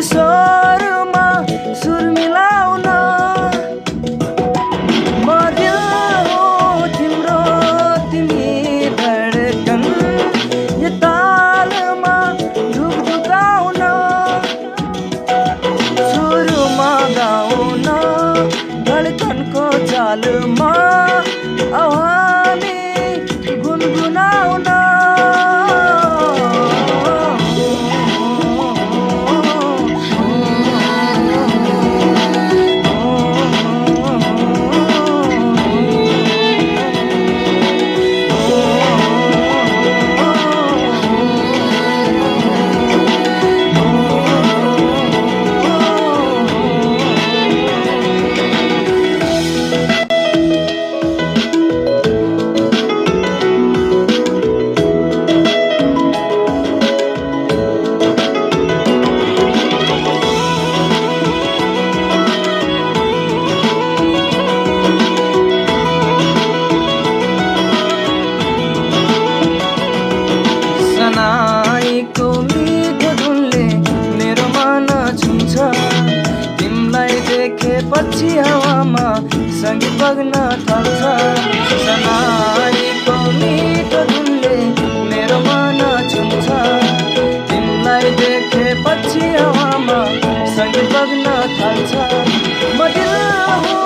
स्वरमा सुर मिलाउन म दिल हो तिम्रो तिमी धडकन यो तालमा ढुकढुकाउन सुरुमा गाउन धडकनको चालमा औ हामी गुनगुनाउन सनाईको मिठो धुनले मेरो मन छुन्छ तिमीलाई देखेपछि हावामा सङ्गीत बग्न थाल्छ सनाईको मिठो धुनले मेरो मन छुन्छ तिमीलाई देखेपछि हावामा सङ्गीत बग्न थाल्छ म दिल हो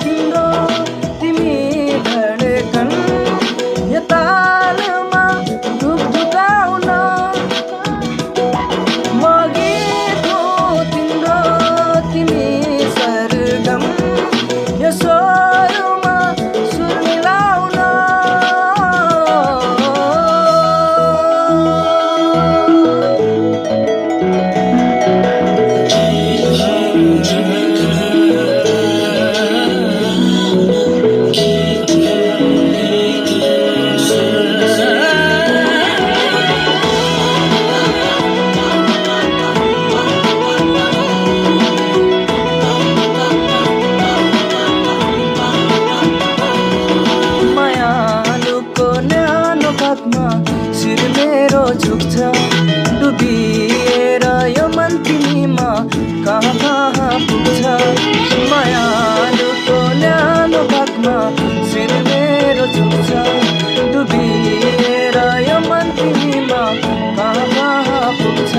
तिम्रो तिमी धडकन यो तालमा ढुकढुकाउन म गीत हो तिम्रो तिमी सरगम यो स्वरमा सुर मिलाउन शिर मेरो झुक्छ डुबिएर यो मन तिमीमा कहाँ कहाँ पुग्छ मायालुको न्यानो भागमा शिर मेरो झुक्छ डुबिएर यो मन तिमीमा कहाँ कहाँ पुग्छ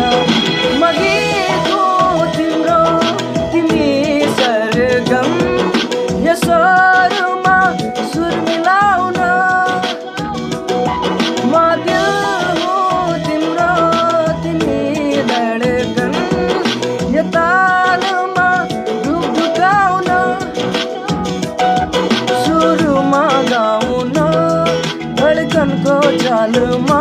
म गीत हो तिम्रो तिमी सरगम यो स्वरमा सुर मिलाउन म दिल हो तिम्रो तिमी धडकन यो तालमा ढुकढुकाउन सुरुमा गाउन धडकनको चालमा